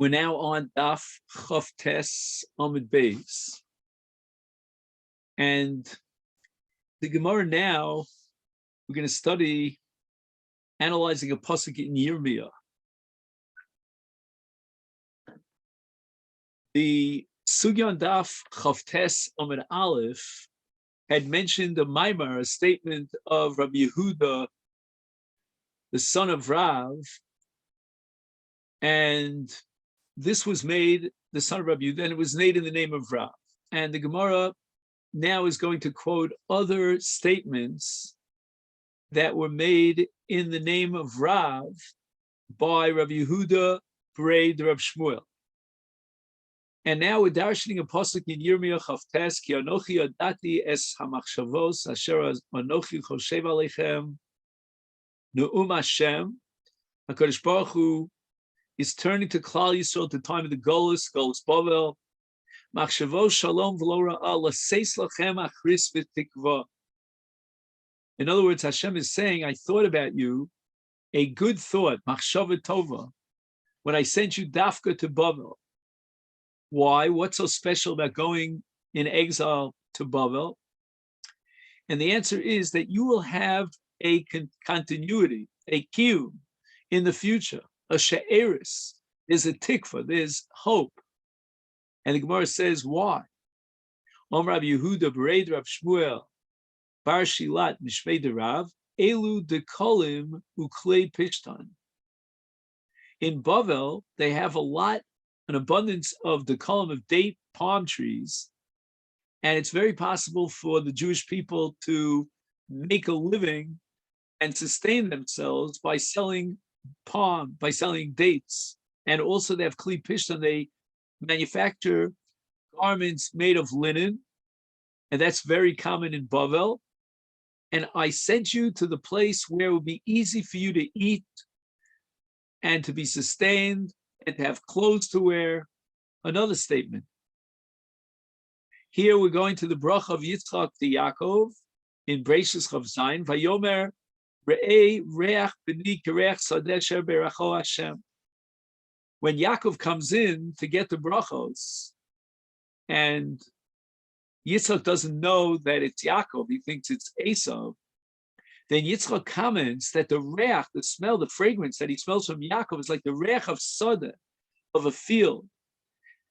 We're now on Daf Chof Tes Amud Beis. And the Gemara now, we're going to study analyzing a pasuk in Yirmiyah. The Sugyan Daf Chof Tes Amud Aleph had mentioned a maimar, a statement of Rabbi Yehuda, the son of Rav, and this was made, the son of Rabbi Yehuda, and it was made in the name of Rav. And the Gemara now is going to quote other statements that were made in the name of Rav by Rabbi Yehuda, Braid Rav Shmuel. And now we're darshaning a pasuk in Yirmiyah Chavtes, Ki anochi adati es hamachshavos asher anochi choshev aleichem Nu'um Hashem. HaKadosh Baruch Hu is turning to Klal Yisrael at the time of the Golus Bavel. Machshavos shalom v'lo ra'ah l'seis lachem achris v'tikva. In other words, Hashem is saying, I thought about you, a good thought, machshava tova, when I sent you dafka to Bavel. Why? What's so special about going in exile to Bavel? And the answer is that you will have a continuity, a kiyum in the future, a she'eris. There's a tikva, there's hope. And the Gemara says, why? Om Rabbi Yehuda, Bereid Rav Shmuel, Bar Shilat, Mishmei de Rav, Elu dekolim uklei pishtan. In Bavel, they have an abundance of dekolim, of date palm trees, and it's very possible for the Jewish people to make a living and sustain themselves by selling by selling dates. And also they have kli pishtan, they manufacture garments made of linen, and that's very common in Bavel. And I sent you to the place where it would be easy for you to eat and to be sustained and to have clothes to wear. Another statement. Here we're going to the bracha of Yitzchak to Yaakov in Breishis Chav Zayin, Vayomer Re'ei Reach B'ni Kereach Sadeh Sher Beracho Hashem. When Yaakov comes in to get the brachos, and Yitzchak doesn't know that it's Yaakov, he thinks it's Esau, then Yitzchak comments that the reach, the smell, the fragrance that he smells from Yaakov is like the reach of Sadeh, of a field.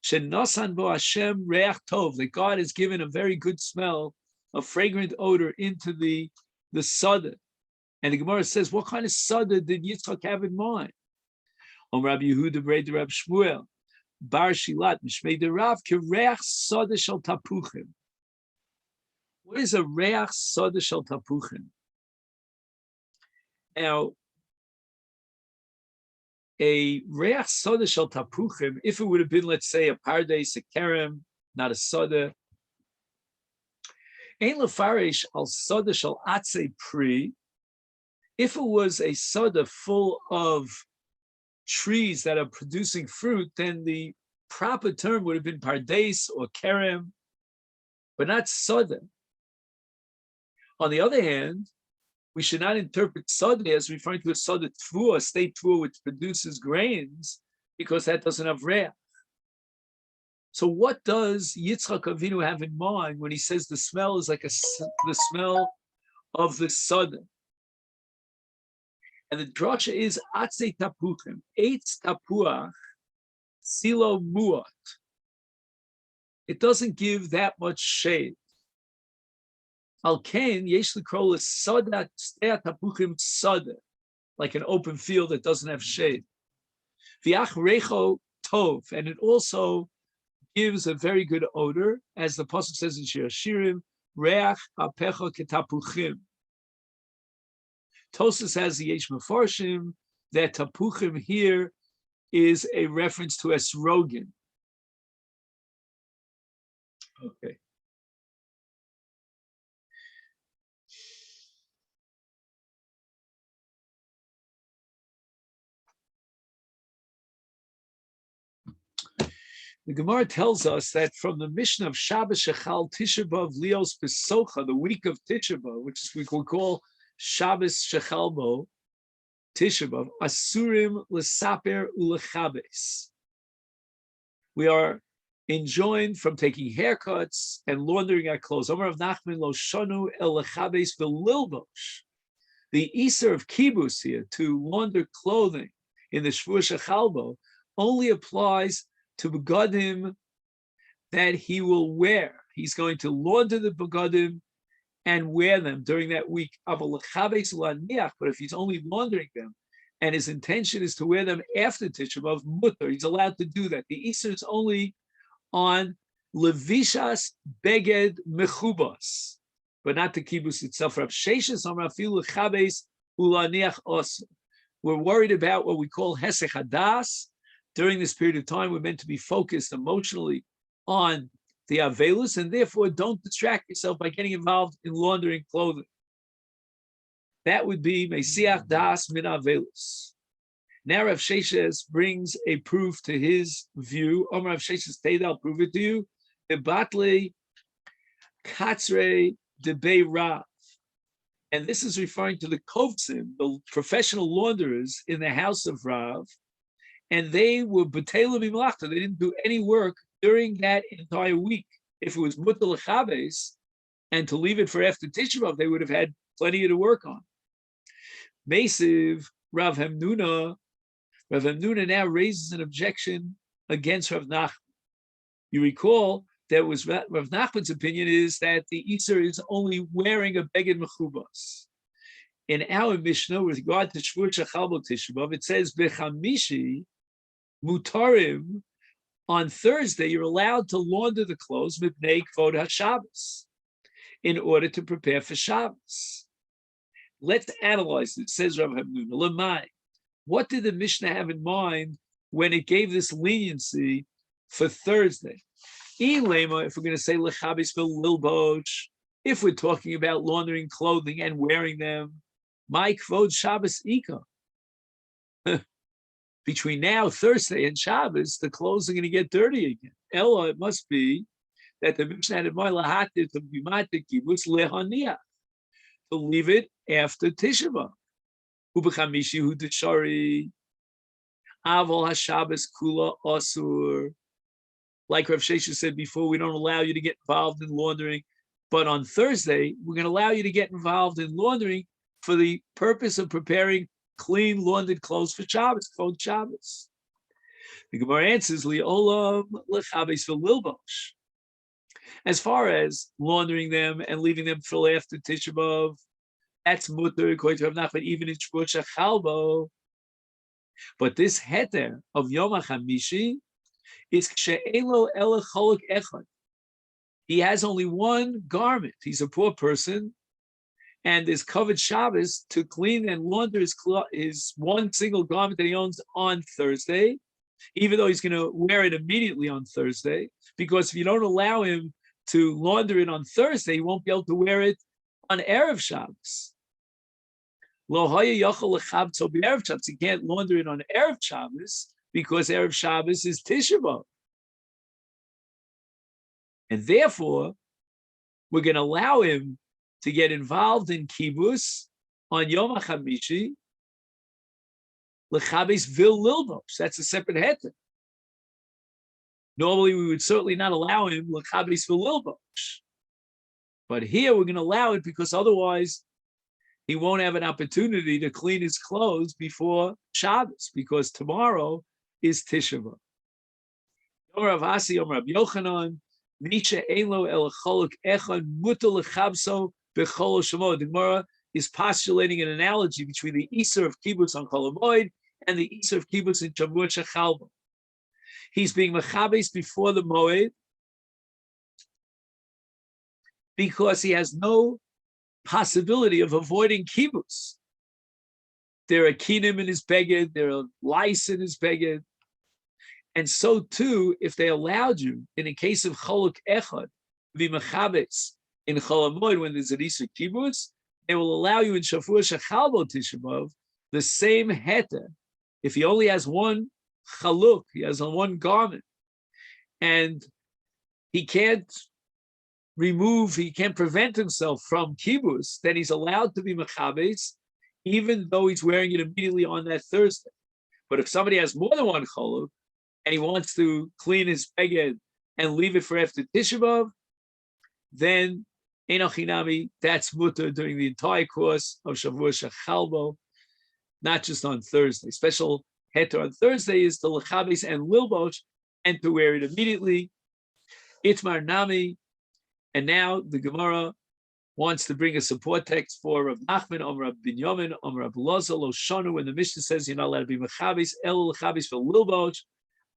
Shenosan bo Hashem reach tov, that God has given a very good smell, a fragrant odor into the Sadeh. And the Gemara says, what kind of Sadeh did Yitzchak have in mind? Om Rabbi Yehuda Bereid Rav Shmuel, Bar Shilat, Mishmei de Rav, Kereach Sadeh shel Tapuchim. What is a Reach Sadeh shel Tapuchim? Now, a Reach Sadeh shel Tapuchim, if it would have been, let's say, a Pardes, a Kerem, not a Sadeh, Ein lefarish al Sadeh shel Atzei Pri. If it was a Sadeh full of trees that are producing fruit, then the proper term would have been Pardes or Kerem, but not Sadeh. On the other hand, we should not interpret Sadeh as referring to a Sadeh Tvua, a state Tvua which produces grains, because that doesn't have reach. So what does Yitzchak Avinu have in mind when he says the smell is like the smell of the Sadeh? And the drasha is Atzei Tapuchim, Eitz Tapuach, Silo Muat. It doesn't give that much shade. Al Kain, Yesh L'Krol is Sadat Stea Tapuchim Sadeh, like an open field that doesn't have shade. V'ach Recho Tov, and it also gives a very good odor, as the pasuk says in Shir Hashirim, Reach Apecha Ketapuchim. Tosas has the Yesh Mefarshim that Tapuchim here is a reference to esrogin. Okay. The Gemara tells us that from the Mishnah of Shabbos Shechal Tisha B'Av Lios Besocha, the week of Tisha B'Av, which we will call Shabbos Shechal Bo, Tisha B'Av, Asurim L'Saper U'Lechabes. we are enjoined from taking haircuts and laundering our clothes. Omar of Nachman lo shonu el lechabes v'lilbosh. The Easter of kibbutz here, to launder clothing in the Shvur Shechalbo, only applies to begadim that he will wear. He's going to launder the begadim and wear them during that week. But if he's only laundering them and his intention is to wear them after Tisha B'Av, mutter, he's allowed to do that. The Easter is only on levishas beged mechubas, but not the kibbutz itself. We're worried about what we call hesech hadas. During this period of time, we're meant to be focused emotionally on the avelus, and therefore don't distract yourself by getting involved in laundering clothing. That would be mesiach das min avelus. Now Rav Sheshes brings a proof to his view. Omar Rav Sheshes, I'll prove it to you. The batle katzre debei rav. And this is referring to the kovtzim, the professional launderers in the house of Rav, and they were b'teila mimlachta. They didn't do any work during that entire week. If it was mutter lechabes and to leave it for after Tisha B'Av, they would have had plenty to work on. Mesiv Rav Hamnuna. Rav Hamnuna now raises an objection against Rav Nachman. You recall that was Rav Nachman's opinion is that the Easter is only wearing a beged mechubas. In our Mishnah, with regard to Shvur Shechalbo Tisha B'Av, it says bechamishi mutarim. On Thursday, you're allowed to launder the clothes mipnei kvod haShabbos in order to prepare for Shabbos. Let's analyze it. Says Rav Hamnuna, Lamai. What did the Mishnah have in mind when it gave this leniency for Thursday? If we're going to say lechabes v'lilbosh, if we're talking about laundering clothing and wearing them, my kvod Shabbos ika. Between now, Thursday, and Shabbos, the clothes are going to get dirty again. Ella, it must be that the Mishnah had in mind lahatir to b'mata kibbutz lehaniach, to leave it after Tisha B'Av. Ubechamishi hu deshari avol haShabbos kula asur. Like Rav Sheshes said before, we don't allow you to get involved in laundering, but on Thursday, we're going to allow you to get involved in laundering for the purpose of preparing clean, laundered clothes for Shabbos, kvod Shabbos. The Gemara answers, Li'olam lechabes v'lilbosh. As far as laundering them and leaving them till after Tisha B'Av, that's mutter, according to Rav Nachman, even in Shvur Shechalbo. But this heter of Yom HaChamishi is kshe'elo ela cholok echad. He has only one garment. He's a poor person, and is covered Shabbos to clean and launder his one single garment that he owns on Thursday, even though he's going to wear it immediately on Thursday, because if you don't allow him to launder it on Thursday, he won't be able to wear it on Erev Shabbos. Lo haya yachol lechabtzo b'Erev Shabbos. He can't launder it on Erev Shabbos because Erev Shabbos is Tisha B'Av. And therefore, we're going to allow him to get involved in kibbutz on Yom HaChamishi, lechabes v'lilbosh. That's a separate heter. Normally, we would certainly not allow him lechabes v'lilbosh. But here, we're going to allow it because otherwise, he won't have an opportunity to clean his clothes before Shabbos, because tomorrow is Tisha B'Av. Yom Rav Asi, Yom Rav Yochanan, Nisha Elo El Cholok Echad Mutal Lechabso Bechol Shemot. The Gemara is postulating an analogy between the Easter of kibbutz on Chol Hamoed and the Easter of kibbutz in Shavua Shechalbo. He's being mechabes before the Moed because he has no possibility of avoiding kibbutz. There are kinim in his beged, there are lice in his beged. And so too, if they allowed you, in a case of cholok echad, to be mechabes in Chol Hamoed when there's an Easter kibbutz, they will allow you in Shavua Shechalbo Tisha B'Av the same heter. If he only has one chaluk, he has on one garment, and he can't prevent himself from kibbutz, then he's allowed to be mechabes, even though he's wearing it immediately on that Thursday. But if somebody has more than one chaluk, and he wants to clean his beged and leave it for after Tisha B'Av, then Enochinami, that's mutter during the entire course of Shavua Shechalbo, not just on Thursday. Special heter on Thursday is to lechabes and lilbosh, and to wear it immediately. Itmar Nami, and now the Gemara wants to bring a support text for Rav Nachman, Rav Binyamin, Rav Loza, Lo Shonu, when the Mishnah says you're not allowed to be mechabes, el lechabes for lilbosh,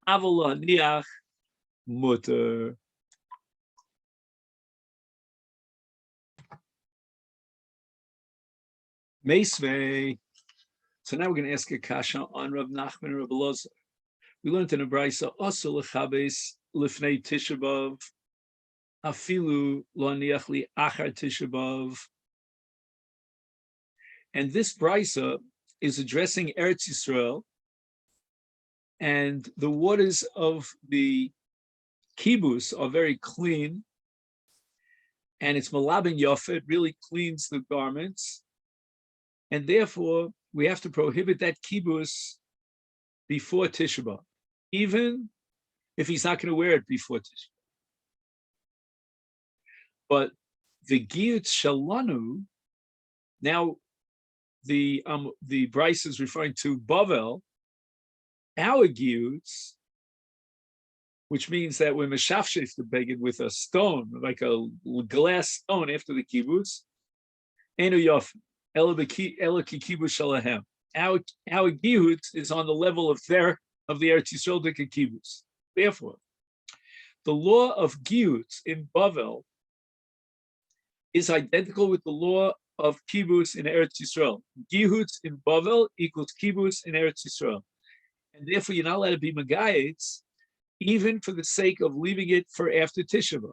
avol niach mutter. Meisvei. So now we're going to ask a kasha on Rav Nachman and Rav Loza. We learned in a brayso also lechabes lifnei Tisha B'Av, afilu lo niach li achar Tisha B'Av. And this brayso is addressing Eretz Yisrael, and the waters of the kibbutz are very clean, and it's malabin yafet, it really cleans the garments, and therefore we have to prohibit that kibbutz before Tisha B'Av, even if he's not going to wear it before Tisha B'Av. But the giyut shalanu, now the Bryce is referring to Bavel, our giyuts, which means that we're meshafshef the beged with a stone, like a glass stone after the kibbutz, enu yof, ela kibbutz shalahem. Our giyut is on the level of the Eretz Yisrael kibbutz. Therefore, the law of giyut in Bavel is identical with the law of kibbutz in Eretz Yisrael. Giyut in Bavel equals kibbutz in Eretz Yisrael. And therefore, you're not allowed to be megayetz, even for the sake of leaving it for after Tisha B'Av.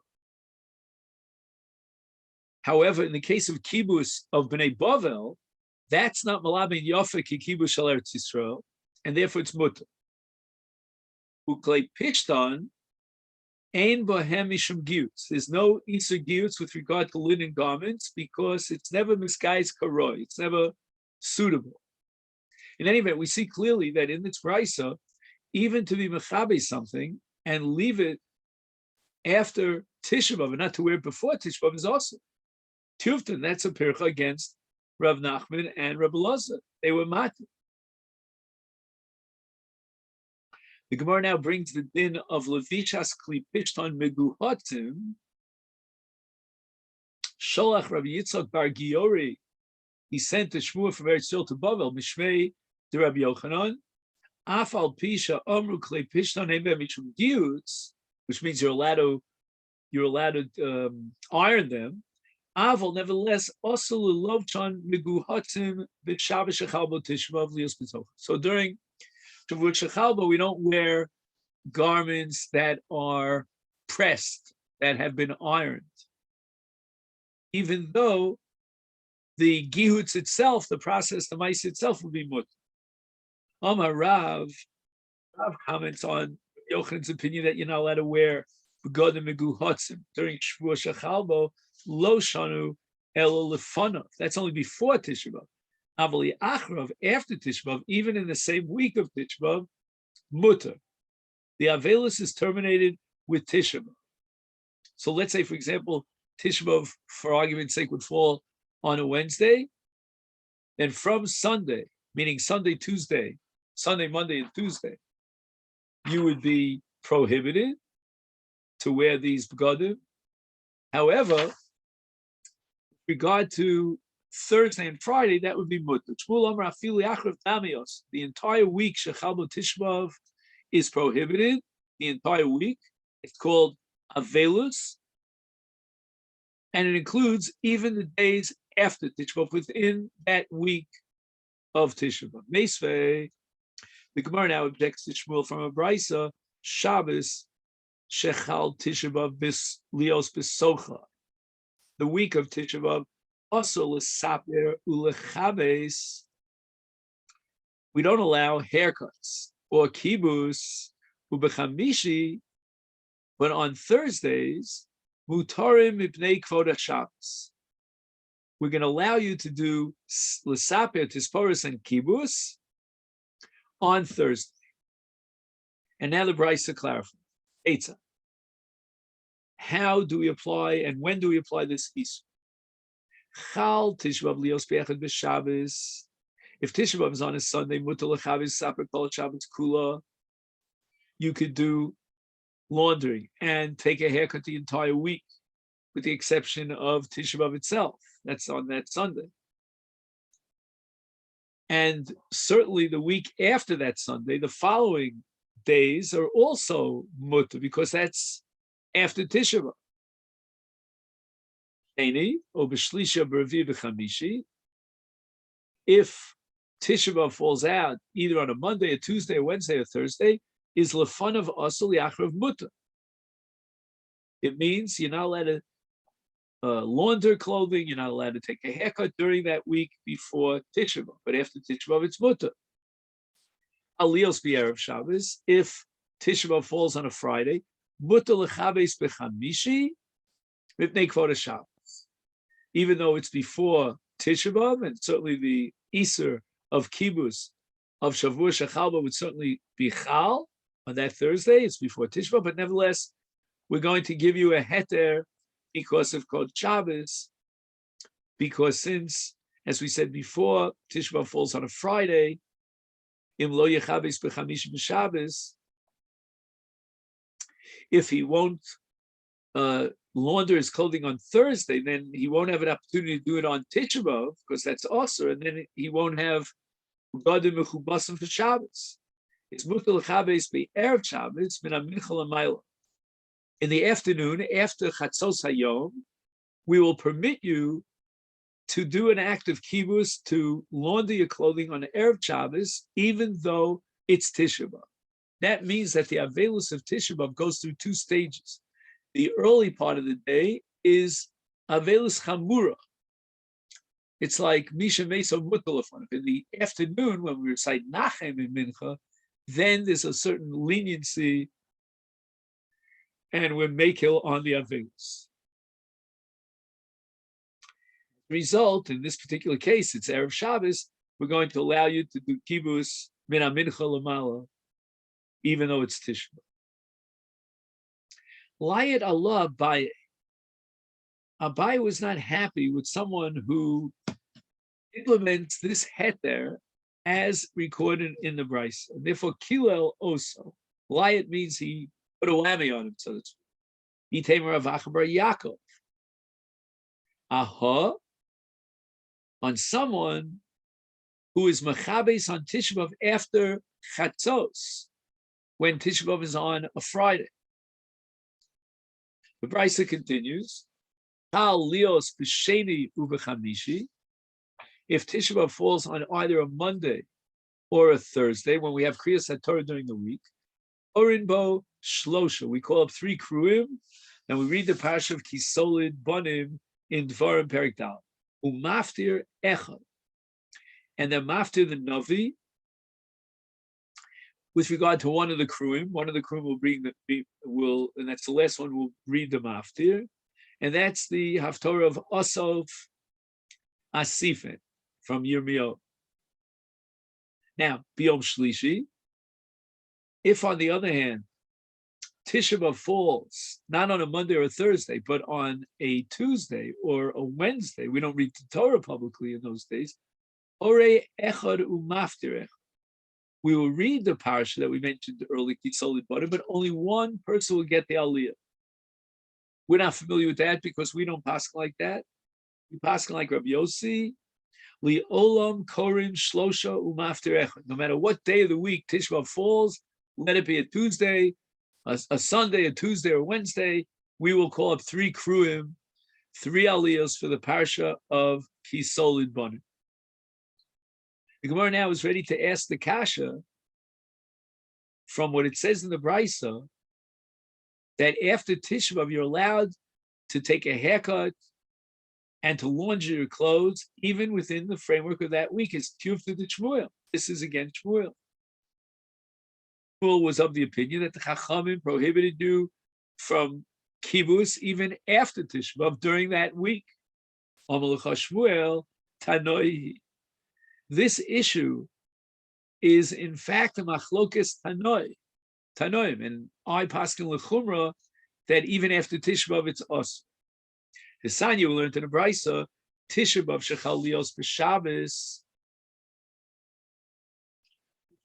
However, in the case of kibbutz of Bnei Bavel, that's not malabin yafek kibbutz shel Eretz Yisrael, and therefore it's mutter. Uklei pishtan ein bohem mishum giyutz. There's no iser giyutz with regard to linen garments because it's never miskayis karoi. It's never suitable. In any event, we see clearly that in this brayso, even to be mechabe something and leave it after Tisha B'Av and not to wear it before Tisha B'Av is also Tuvtan. That's a pircha against Rav Nachman and Rav Loza. They were mati. The Gemara now brings the din of Levishas Kli Pishton Meguhatim. Sholach Rabbi Yitzchak Bar Giori. He sent a shmur from Eretz Yisrael to Bavel, Mishmei to Rabbi Yochanan. Afal Pisha Omru Kli Pishton Ebe Mishum Giyutz, which means you're allowed to iron them. Aval, nevertheless, also Lovchan Meguhatim B'Shabbos Shechalbo Tishvav Lios B'Toch. So during Shavua Shechalbo, we don't wear garments that are pressed, that have been ironed, even though the gihutz itself, the process, the mice itself, will be mutter. Amar Rav comments on Yochanan's opinion that you're not allowed to wear begodim meguhatzim during Shavua Shechalbo, lo shanu elo lefanov. That's only before Tisha B'Av. Avali achrav, after Tisha B'Av, even in the same week of Tisha B'Av, mutter. The avelus is terminated with Tisha B'Av. So let's say, for example, Tisha B'Av, for argument's sake, would fall on a Wednesday. Then from Sunday, meaning Sunday, Tuesday, Sunday, Monday, and Tuesday, you would be prohibited to wear these begodim. However, with regard to Thursday and Friday, that would be mutter. The entire week, Shechalbo Tisha B'Av is prohibited. The entire week. It's called Avelus. And it includes even the days after Tisha B'Av, within that week of Tisha B'Av. Meisvei, the Gemara now objects to Shmuel from a brayso, Shabbos, Shechal Tisha B'Av bis Lios Bisocha. The week of Tisha B'Av, also l'saper ulechabes. We don't allow haircuts or kibbutz ubechamishi, but on Thursdays, mutarim mipnei kvod Shabbos. We're going to allow you to do l'saper, tisporus, and kibbutz on Thursday. And now the Brisa clarifies. Eitzah. How do we apply and when do we apply this Isur? Chal Tishbav lios be'echad b'Shabbos. If Tishbav is on a Sunday, mutar l'chavis saper kol Shabbos kula. You could do laundry and take a haircut the entire week, with the exception of Tisha B'Av itself. That's on that Sunday. And certainly the week after that Sunday, the following days are also mutter, because that's after Tisha B'Av. If Tisha B'Av falls out either on a Monday, a Tuesday, a Wednesday, or Thursday, is lefanav asel yachrav mutter. It means you're not allowed to launder clothing, you're not allowed to take a haircut during that week before Tisha B'Av, but after Tisha B'Av it's mutter. Aliyos b'erev Shabbos, if Tisha B'Av falls on a Friday, mutter lechabes b'chamishi mipnei kvod Shabbos. Even though it's before Tisha B'Av, and certainly the Isur of Kibbutz of Shavua Shechalba would certainly be Chal on that Thursday, it's before Tisha B'Av, but nevertheless, we're going to give you a heter because of Kod Shabbos, because since, as we said before, Tisha B'Av falls on a Friday, Im lo yechabes b'chamish b'Shabbos, if he won't launder his clothing on Thursday, then he won't have an opportunity to do it on Tisha B'Av, because that's also, and then he won't have Gadim mechubasim for Shabbos. It's mutar l'chabes be'erev Shabbos min ha-mincha l'mayla. In the afternoon, after Chatzos Hayom, we will permit you to do an act of kibbutz, to launder your clothing on Erev Shabbos, even though it's Tisha B'Av. That means that the Avelus of Tisha B'Av goes through two stages. The early part of the day is Avelus Chamura. It's like Misha Meso Mutalafon. In the afternoon, when we recite Nachem in Mincha, then there's a certain leniency, and we're makil on the Avelus. Result, in this particular case, it's Erev Shabbos, we're going to allow you to do kibbutz min ha-mincha l'mala, even though it's Tisha B'Av. Layat Allah Abaye. Abaye was not happy with someone who implements this heter as recorded in the Brisa. Therefore, Kilel also. Layat means he put a whammy on him, so to speak. He came Rav Achabar Yaakov. Aha, on someone who is Machabes on Tisha B'Av after Chatzos, when Tisha B'Av is on a Friday. The Brisa continues, Kal lios b'sheni u'b'chamishi, if Tisha B'Av falls on either a Monday or a Thursday, when we have Kriyas HaTorah during the week, Orinbo Shlosha, we call up 3 Kruim, and we read the Parsha of Kisolid Bonim in Dvarim Perek Dal. Umaftir Echad, and then Maftir the Navi, with regard to one of the Kruim will bring and that's the last one, will read the Maftir, and that's the Haftorah of Osov Asifen from Yirmiyahu. Now, Biyom Shlishi, if on the other hand, Tisha B'Av falls not on a Monday or a Thursday, but on a Tuesday or a Wednesday, we don't read the Torah publicly in those days, Orei Echad Umaftir Echad. We will read the parsha that we mentioned earlier, Kisolid Bonim, but only one person will get the Aliyah. We're not familiar with that because we don't paskin like that. We paskin like Rabbi Yossi, Li Olam Korim Shlosha Umaftir Echad. No matter what day of the week Tisha B'Av falls, let it be a Tuesday, a Sunday, a Tuesday, or Wednesday, we will call up 3 Kruim, 3 Aliyos for the parsha of Kisolid Bonim. The Gemara now is ready to ask the kasha from what it says in the Brisa that after Tisha B'Av you're allowed to take a haircut and to launder your clothes even within the framework of that week. It's Tiyufta de Shmuel. This is again Shmuel. Shmuel was of the opinion that the Chachamim prohibited you from kibbutz even after Tisha B'Av during that week. Amalcha Shmuel Tanoi. This issue is in fact a machlokes Tanoi. Tanoim, and I paskin lechumra that even after Tisha B'av it's us. Hisanya we learned in the Brisa Tisha B'av shechal lios b'Shabbos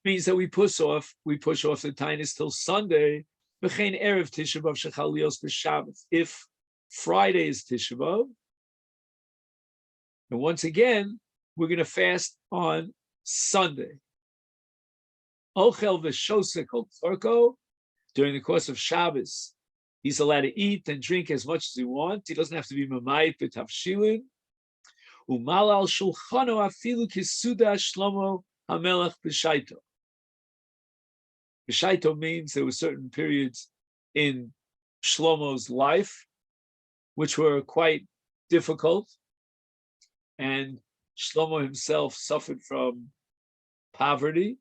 means that we push off the Taanit till Sunday. B'chein erev Tisha B'av shechal lios b'Shabbos. If Friday is Tisha B'av, and once again we're going to fast on Sunday. Ochel v'shosek tzorko, during the course of Shabbos, he's allowed to eat and drink as much as he wants. He doesn't have to be mamayit b'tavshilin. Umalal shulchano afilu kisuda Shlomo hamelech b'shaito. B'shaito means there were certain periods in Shlomo's life which were quite difficult, and Shlomo himself suffered from poverty.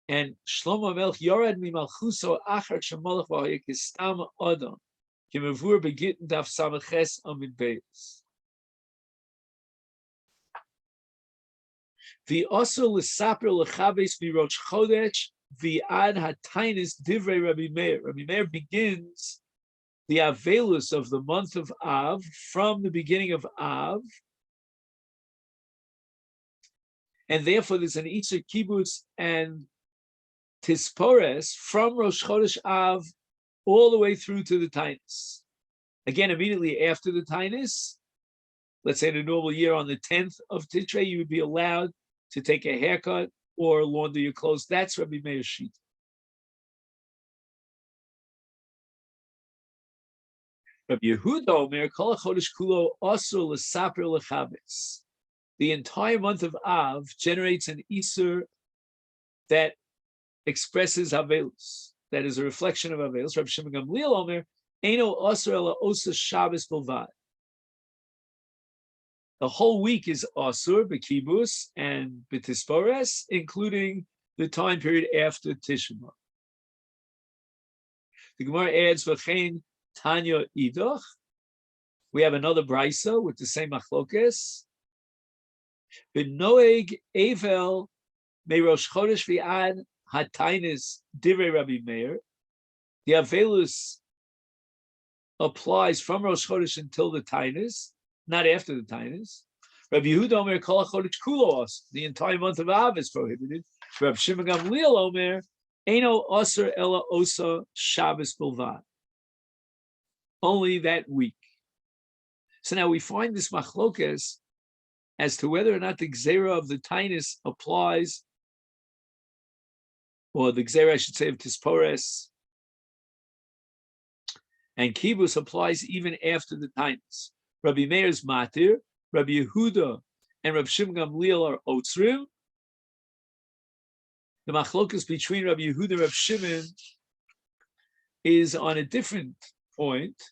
And Shlomo Melech Yorad Mimalchuso Achar Shemalach V'Hayekistam Adam Kimavur Begitten Daf Samaches Amid Beis. The also L'Saper L'Chabes V'Rosh Chodesh V'Ad HaTainis Divrei Rabbi Meir. Rabbi Meir begins the Avelus of the month of Av from the beginning of Av, and therefore there's an Itzer Kibbutz and Tispores from Rosh Chodesh Av all the way through to the Taanit. Again, immediately after the Taanit, let's say in a normal year on the 10th of Tishrei, you would be allowed to take a haircut or launder your clothes. That's Rabbi Meir's sheet. Rabbi Yehuda Omer Kol HaChodesh Kulo Asur L'Saper L'Chabes. The entire month of Av generates an Isur that expresses Avelus, that is a reflection of Avelus. Rabbi Shimon Gamliel Omer, Eino Asur Ela Osa Shabbos Bilvad. The whole week is Asur, B'Kibus, and B'Tispores, including the time period after Tisha B'Av. The Gemara adds, V'chein Tanya Idoch. We have another Brisa with the same Machlokes. B'Noeg Evel Me Rosh Chodesh V'Ad HaTainis Divrei Rabbi Meir. The Avelus applies from Rosh Chodesh until the Taanit, not after the Taanit. Rabbi Yehuda Omer Kol HaChodesh Kulo Asur. The entire month of Av is prohibited. Rabbi Shimon Gamliel Omer Eino Asur Ela Osa Shabbos Bilvad. Only that week. So now we find this machlokes as to whether or not the gzera of the Taanit applies, or the gzera, I should say, of Tispores and Kibbutz applies even after the Taanit. Rabbi Meir's matir, Rabbi Yehuda, and Rabbi Shimon Gamliel are otzrim. The machlokes between Rabbi Yehuda and Rabbi Shimon is on a different point.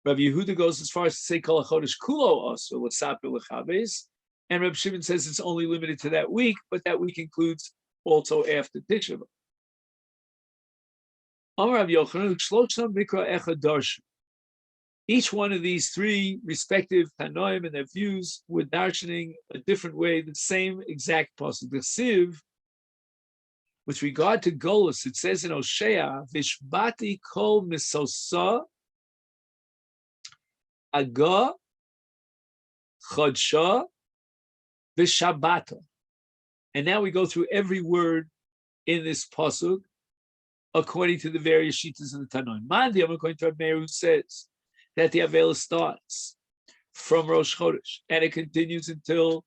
Rabbi Yehuda goes as far as to say Kol HaChodesh Kulo Asur L'Saper L'Chabes, and Rabbi Shimon says it's only limited to that week, but that week includes also after Tisha B'Av. Amar Rabbi Yochanan Shlosham Mikra Echad Darshan. Each one of these three respective Tanoim and their views were darshaning a different way, the same exact pasuk. The Siv, with regard to Golus, it says in Hosea, Vishbati Kol Misosa Aga Chodsha V'Shabbata. And now we go through every word in this pasuk according to the various shittas in the Tanoim. Mandi, I'm according to Rabbi Meir, who says that the Avela starts from Rosh Chodesh and it continues until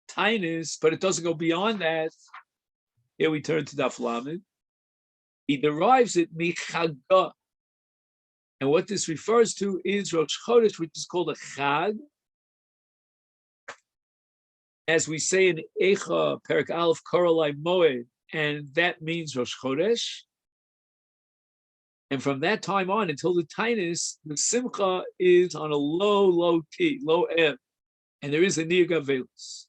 Taanit, but it doesn't go beyond that. Here we turn to Daf Lamed. He derives it michaga. And what this refers to is Rosh Chodesh, which is called a Chag. As we say in Eicha, Perek Aleph, Korolai Moed, and that means Rosh Chodesh. And from that time on until the Taanit, the Simcha is on a low key, low M. And there is a Niyag Avelus.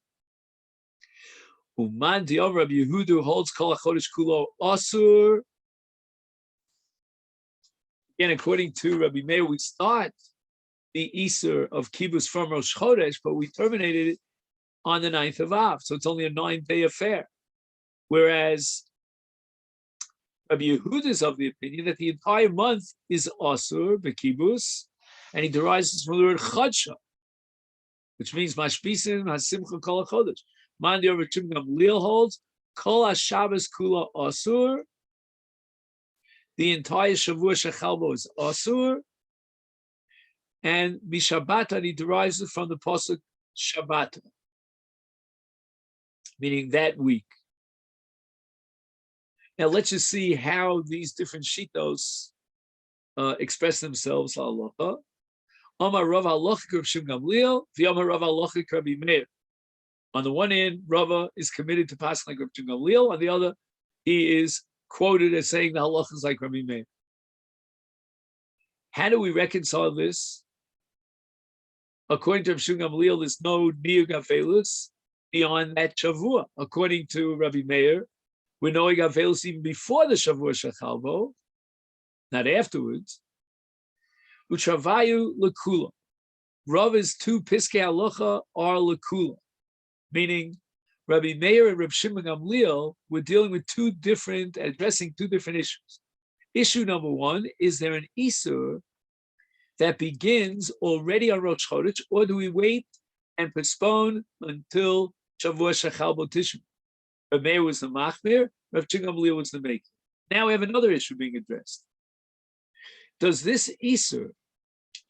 Uman Diov Rabbi Yehuda holds Kol HaChodesh Kulo Asur. Again, according to Rabbi Meir, we start the Isur of Kibbutz from Rosh Chodesh, but we terminated it on the 9th of Av. So it's only a 9-day affair. Whereas Rabbi Yehuda is of the opinion that the entire month is Asur, Bekibus, and he derives this from the word Chadsha, which means Mashbisim, Hasimcha, Kol HaChodesh. Mandi over Gamliel holds, Kol HaShabbos Kula Asur, the entire Shavua Shechalbo is Asur, and Mishabata, he derives it from the Pasuk Shabbata, meaning that week. Now let's just see how these different shitos express themselves. Halacha. Amar Rav Halacha Rav Shimon Gamliel, v'Amar Rav Halacha Rabbi Meir. On the one hand, Rava is committed to passing like Rav Shimon Gamliel. On the other, he is quoted as saying the halacha is like Rabbi Meir. How do we reconcile this? According to Rav Shimon Gamliel, there's no Niyug Avelus beyond that Shavua. According to Rabbi Meir, we're knowing Avelus even before the Shavua Shechalbo, not afterwards. Uchavayu lekula. Rava's two Piskei Halacha are lekula, meaning Rabbi Meir and Rav Shimon Gamliel were dealing with addressing two different issues. Issue number one, is there an Isur that begins already on Rosh Chodesh, or do we wait and postpone until Shavua Shechalbo Tishma? Rabbi Meir was the Machmir, Rav Shimon Gamliel was the Maker. Now we have another issue being addressed. Does this Isur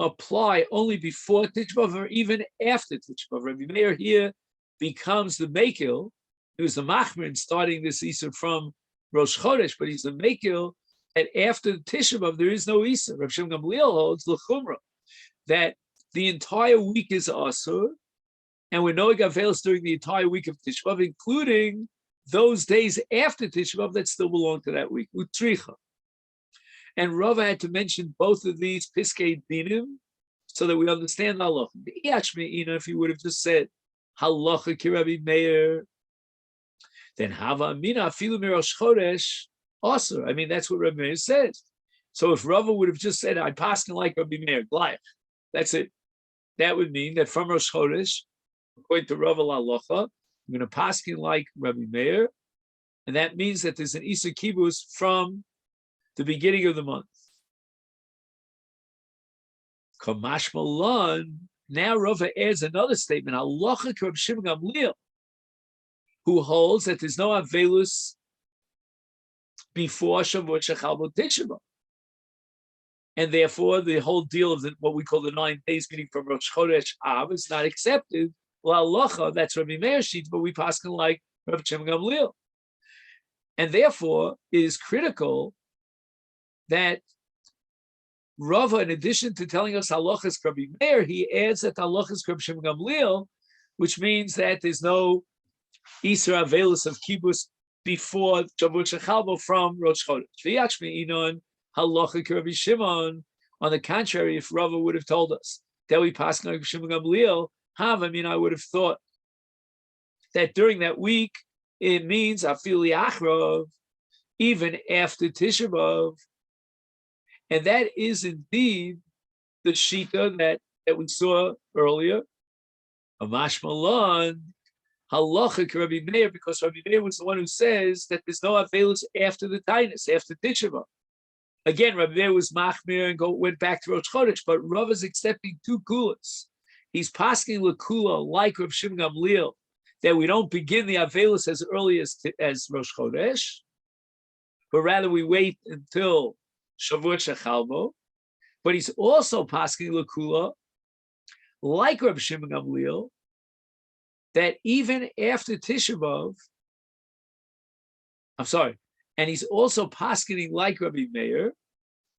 apply only before Tisha B'Av or even after Tisha B'Av? Rabbi Meir here becomes the Mekil. He was the Machmir in starting this Isur from Rosh Chodesh, but he's the Mekil that after the Tisha B'Av there is no Isur. Rav Shimon Gamliel holds l'chumra that the entire week is Asur, and we're knowing Avelis during the entire week of Tisha B'Av, including those days after Tisha B'Av that still belong to that week, Utricha. And Rava had to mention both of these Piskei Dinim so that we understand halacha. If you would have just said halacha ki Rabbi Meir, then hava amina afilu mirosh chodesh asur. I mean, that's what Rabbi Meir says. So if Rava would have just said, I paskin like Rabbi Meir, gleich, that's it. That would mean that from Rosh Chodesh, according to Rava halacha, I'm going to paskin like Rabbi Meir, and that means that there's an Isur Kibus from the beginning of the month. Kamash Malan, now Rava adds another statement, halacha ki Rav Shimon Gamliel, who holds that there's no Avelus before Shavuot Shechalbo Tisha B'Av. And therefore, the whole deal of what we call the 9 days, meaning from Rosh Chodesh Av, is not accepted. Well, halacha, that's Rabbi Meir's sheet, but we paskin like Rav Shimon Gamliel. And therefore, it is critical that Rava, in addition to telling us halachas Rabbi Meir, he adds that halachas Rabbi Shimon Gamliel, which means that there's no Isur Avelus of Kibbutz before Shavuot Shechalbo from Rosh Chodesh. V'yachmi inon halacha Rabbi Shimon. On the contrary, if Rava would have told us that we pass Rabbi Shimon Gamliel, I would have thought that during that week it means afili achrov, even after Tisha B'Av. And that is indeed the shita that we saw earlier. Amash Malan, halacha Rabbi Meir, because Rabbi Meir was the one who says that there's no avelus after the Taanit, after Tisha B'Av. Again, Rabbi Meir was machmir and went back to Rosh Chodesh, but Rav is accepting two kulas. He's pasking lekula like Rav Shimon Gamliel, that we don't begin the avelus as early as Rosh Chodesh, but rather we wait until Shavuot Shechalbo, but he's also pasking lekula, like Reb Shimon Gamliel, that even after Tisha B'Av, and he's also pasking like Rabbi Meir,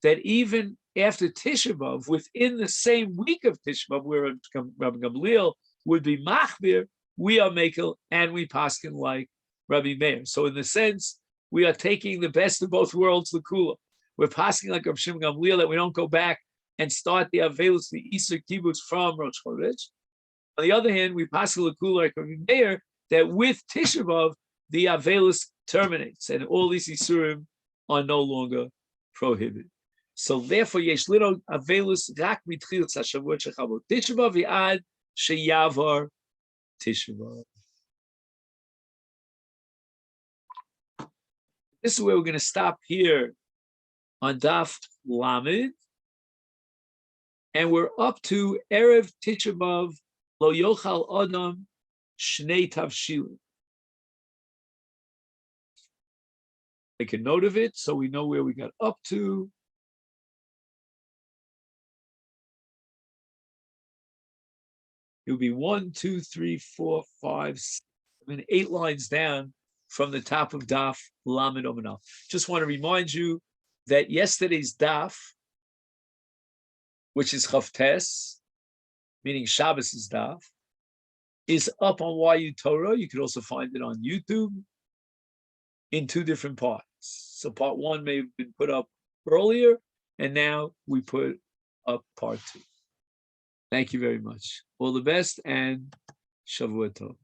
that even after Tisha B'Av, within the same week of Tisha B'Av, where Rabbi Gamliel would be machmir, we are makel and we paskin like Rabbi Meir. So in the sense, we are taking the best of both worlds, lekula. We're passing like Rav Shimon Gamliel, that we don't go back and start the Avelus, the Isur Kibbutz from Rosh Chodesh. On the other hand, we pass lekula like Rabbi Meir, that with Tisha B'Av, the Avelus terminates, and all these Isurim are no longer prohibited. So therefore, yesh little Avelus rak mitchilas hashavuot shechavot Tisha B'Av v'ad sheyavar Tisha B'Av. This is where we're going to stop here on Daf Lamed. And we're up to Erev Tisha B'Av Lo Yochal Adam Shnei Tavshilin. Make a note of it so we know where we got up to. It'll be 1, 2, 3, 4, 5, 7, 8 lines down from the top of Daf Lamed Omanal. Just want to remind you that yesterday's Daf, which is Chavtes, meaning Shabbos' Daf, is up on YU Torah. You can also find it on YouTube in 2 different parts. So part 1 may have been put up earlier, and now we put up part 2. Thank you very much. All the best and Shavua Tov.